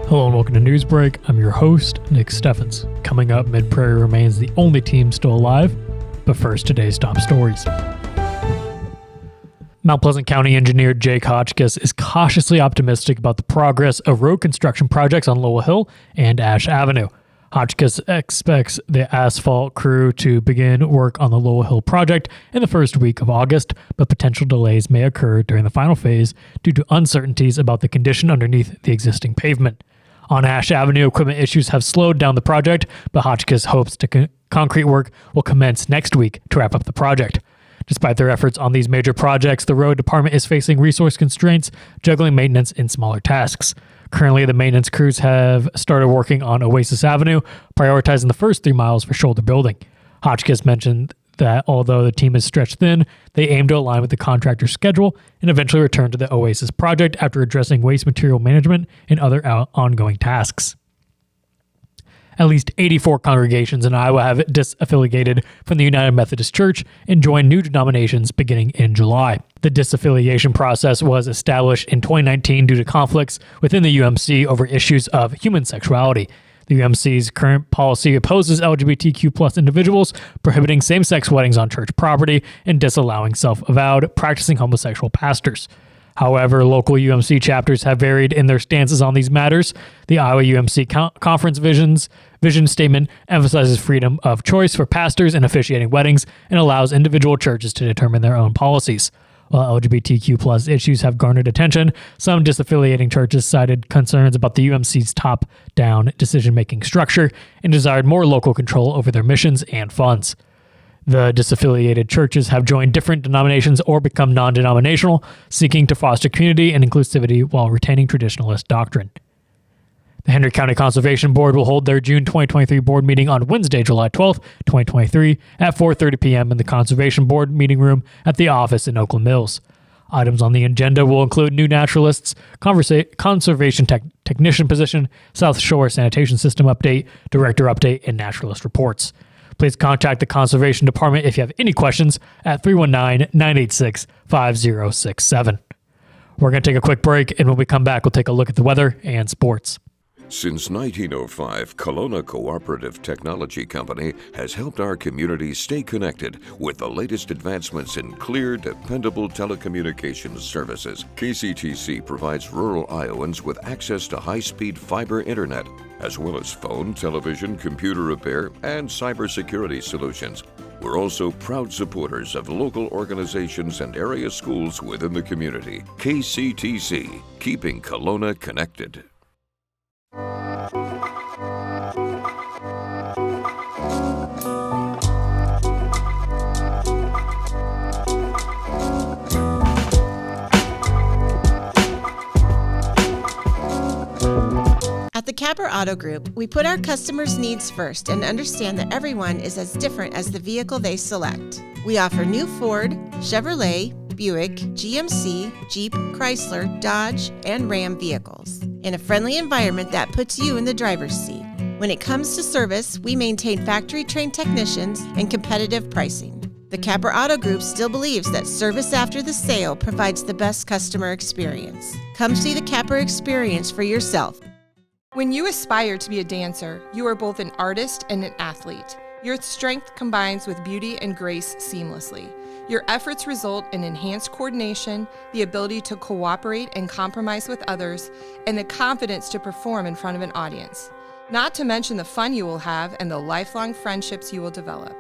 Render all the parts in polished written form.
Hello and welcome to Newsbreak. I'm your host, Nick Steffens. Coming up, Mid-Prairie remains the only team still alive. But first, today's top stories. Mount Pleasant County engineer Jake Hotchkiss is cautiously optimistic about the progress of road construction projects on Lowell Hill and Ash Avenue. Hotchkiss expects the asphalt crew to begin work on the Lowell Hill project in the first week of August, but potential delays may occur during the final phase due to uncertainties about the condition underneath the existing pavement. On Ash Avenue, equipment issues have slowed down the project, but Hotchkiss hopes concrete work will commence next week to wrap up the project. Despite their efforts on these major projects, the road department is facing resource constraints, juggling maintenance in smaller tasks. Currently, the maintenance crews have started working on Oasis Avenue, prioritizing the first 3 miles for shoulder building. Hotchkiss mentioned that although the team is stretched thin, they aim to align with the contractor's schedule and eventually return to the Oasis project after addressing waste material management and other ongoing tasks. At least 84 congregations in Iowa have disaffiliated from the United Methodist Church and joined new denominations beginning in July. The disaffiliation process was established in 2019 due to conflicts within the UMC over issues of human sexuality. The UMC's current policy opposes LGBTQ+ individuals, prohibiting same-sex weddings on church property and disallowing self-avowed, practicing homosexual pastors. However, local UMC chapters have varied in their stances on these matters. The Iowa UMC Conference vision statement emphasizes freedom of choice for pastors in officiating weddings and allows individual churches to determine their own policies. While LGBTQ+ issues have garnered attention, some disaffiliating churches cited concerns about the UMC's top-down decision-making structure and desired more local control over their missions and funds. The disaffiliated churches have joined different denominations or become non-denominational, seeking to foster community and inclusivity while retaining traditionalist doctrine. The Henry County Conservation Board will hold their June 2023 board meeting on Wednesday, July 12, 2023 at 4:30 p.m. in the Conservation Board meeting room at the office in Oakland Mills. Items on the agenda will include new naturalists, conservation technician position, South Shore sanitation system update, director update, and naturalist reports. Please contact the Conservation Department if you have any questions at 319-986-5067. We're going to take a quick break, and when we come back, we'll take a look at the weather and sports. Since 1905, Kelowna Cooperative Technology Company has helped our community stay connected with the latest advancements in clear, dependable telecommunications services. KCTC provides rural Iowans with access to high-speed fiber internet, as well as phone, television, computer repair, and cybersecurity solutions. We're also proud supporters of local organizations and area schools within the community. KCTC, keeping Kelowna connected. At the Capper Auto Group, we put our customers' needs first and understand that everyone is as different as the vehicle they select. We offer new Ford, Chevrolet, Buick, GMC, Jeep, Chrysler, Dodge, and Ram vehicles in a friendly environment that puts you in the driver's seat. When it comes to service, we maintain factory-trained technicians and competitive pricing. The Capper Auto Group still believes that service after the sale provides the best customer experience. Come see the Capper experience for yourself. When you aspire to be a dancer, you are both an artist and an athlete. Your strength combines with beauty and grace seamlessly. Your efforts result in enhanced coordination, the ability to cooperate and compromise with others, and the confidence to perform in front of an audience. Not to mention the fun you will have and the lifelong friendships you will develop.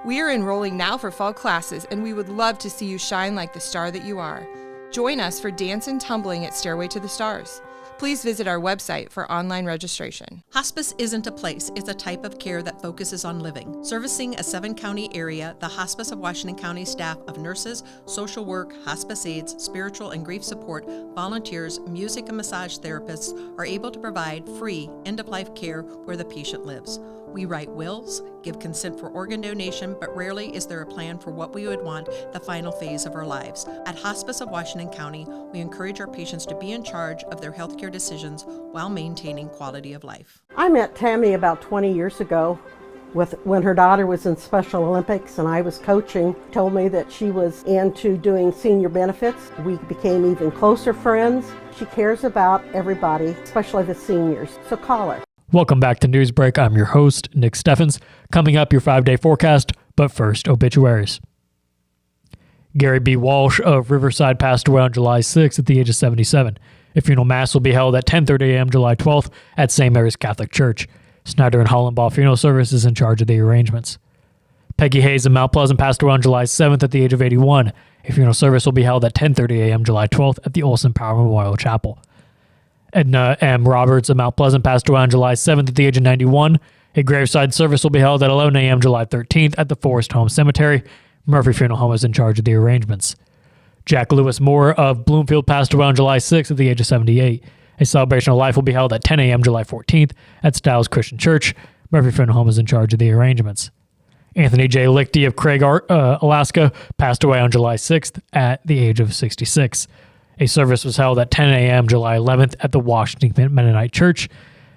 We are enrolling now for fall classes, and we would love to see you shine like the star that you are. Join us for dance and tumbling at Stairway to the Stars. Please visit our website for online registration. Hospice isn't a place, it's a type of care that focuses on living. Servicing a 7-county area, the Hospice of Washington County staff of nurses, social work, hospice aides, spiritual and grief support, volunteers, music and massage therapists are able to provide free end-of-life care where the patient lives. We write wills, give consent for organ donation, but rarely is there a plan for what we would want the final phase of our lives. At Hospice of Washington County, we encourage our patients to be in charge of their healthcare decisions while maintaining quality of life. I met Tammy about 20 years ago When her daughter was in Special Olympics and I was coaching, told me that she was into doing senior benefits. We became even closer friends. She cares about everybody, especially the seniors, so call her. Welcome back to Newsbreak. I'm your host, Nick Steffens. Coming up, your 5-day forecast, but first, obituaries. Gary B. Walsh of Riverside passed away on July 6th at the age of 77. A funeral mass will be held at 10:30 a.m. July 12th at St. Mary's Catholic Church. Snyder and Hollenbaugh Funeral Service is in charge of the arrangements. Peggy Hayes of Mount Pleasant passed away on July 7th at the age of 81. A funeral service will be held at 10:30 a.m. July 12th at the Olson Power Memorial Chapel. Edna M. Roberts of Mount Pleasant passed away on July 7th at the age of 91. A graveside service will be held at 11 a.m. July 13th at the Forest Home Cemetery. Murphy Funeral Home is in charge of the arrangements. Jack Lewis Moore of Bloomfield passed away on July 6th at the age of 78. A celebration of life will be held at 10 a.m. July 14th at Stiles Christian Church. Murphy Funeral Home is in charge of the arrangements. Anthony J. Lichty of Craig, Alaska, passed away on July 6th at the age of 66. A service was held at 10 a.m. July 11th at the Washington Mennonite Church.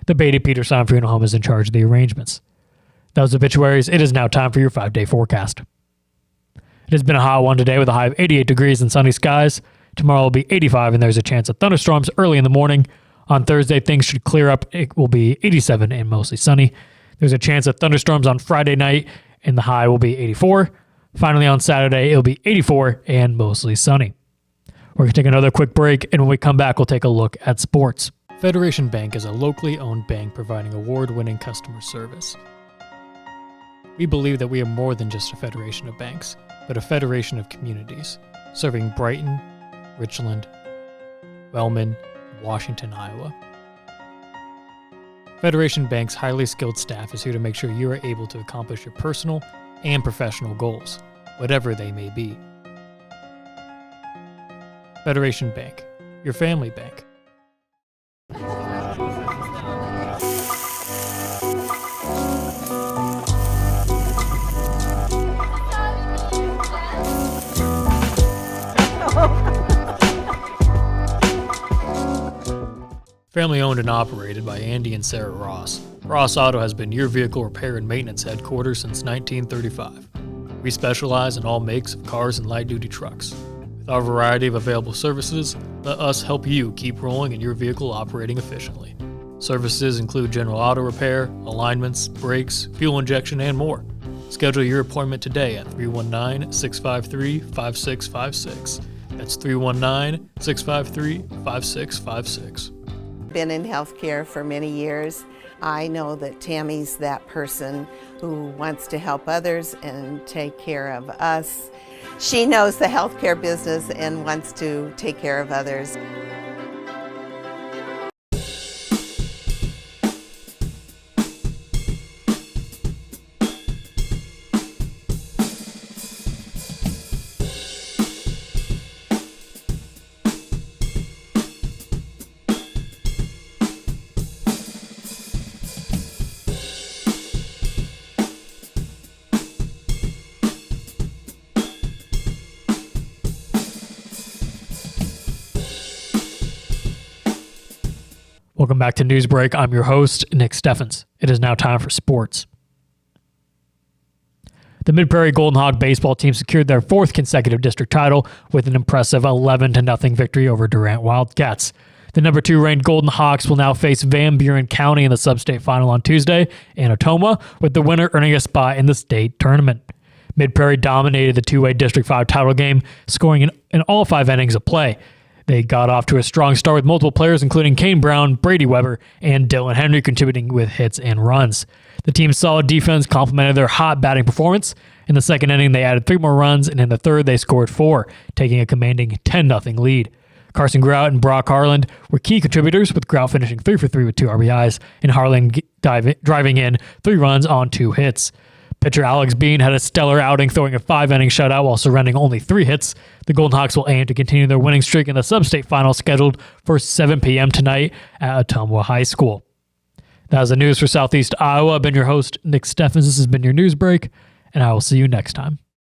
The Beatty Peterson Funeral Home is in charge of the arrangements. Those obituaries. It is now time for your 5-day forecast. It has been a hot one today with a high of 88 degrees and sunny skies. Tomorrow will be 85 and there's a chance of thunderstorms early in the morning. On Thursday, things should clear up. It will be 87 and mostly sunny. There's a chance of thunderstorms on Friday night and the high will be 84. Finally, on Saturday, it'll be 84 and mostly sunny. We're going to take another quick break, and when we come back, we'll take a look at sports. Federation Bank is a locally owned bank providing award-winning customer service. We believe that we are more than just a federation of banks, but a federation of communities, serving Brighton, Richland, Wellman, and Washington, Iowa. Federation Bank's highly skilled staff is here to make sure you are able to accomplish your personal and professional goals, whatever they may be. Federation Bank, your family bank. Family owned and operated by Andy and Sarah Ross. Ross Auto has been your vehicle repair and maintenance headquarters since 1935. We specialize in all makes of cars and light-duty trucks. With our variety of available services, let us help you keep rolling and your vehicle operating efficiently. Services include general auto repair, alignments, brakes, fuel injection, and more. Schedule your appointment today at 319-653-5656. That's 319-653-5656. Been in healthcare for many years. I know that Tammy's that person who wants to help others and take care of us. She knows the healthcare business and wants to take care of others. Welcome back to Newsbreak. I'm your host, Nick Steffens. It is now time for sports. The Mid-Prairie Golden Hawk baseball team secured their 4th consecutive district title with an impressive 11-0 victory over Durant Wildcats. The number 2 ranked Golden Hawks will now face Van Buren County in the sub-state final on Tuesday in Ottumwa, with the winner earning a spot in the state tournament. Mid-Prairie dominated the 2A District 5 title game, scoring in all 5 innings of play. They got off to a strong start with multiple players, including Kane Brown, Brady Weber, and Dylan Henry contributing with hits and runs. The team's solid defense complemented their hot batting performance. In the second inning, they added 3 more runs, and in the third, they scored 4, taking a commanding 10-0 lead. Carson Grout and Brock Harland were key contributors, with Grout finishing 3 for 3 with 2 RBIs, and Harland driving in 3 runs on 2 hits. Pitcher Alex Bean had a stellar outing, throwing a 5-inning shutout while surrendering only 3 hits. The Golden Hawks will aim to continue their winning streak in the sub-state final scheduled for 7 p.m. tonight at Ottumwa High School. That is the news for Southeast Iowa. I've been your host, Nick Steffens. This has been your News Break, and I will see you next time.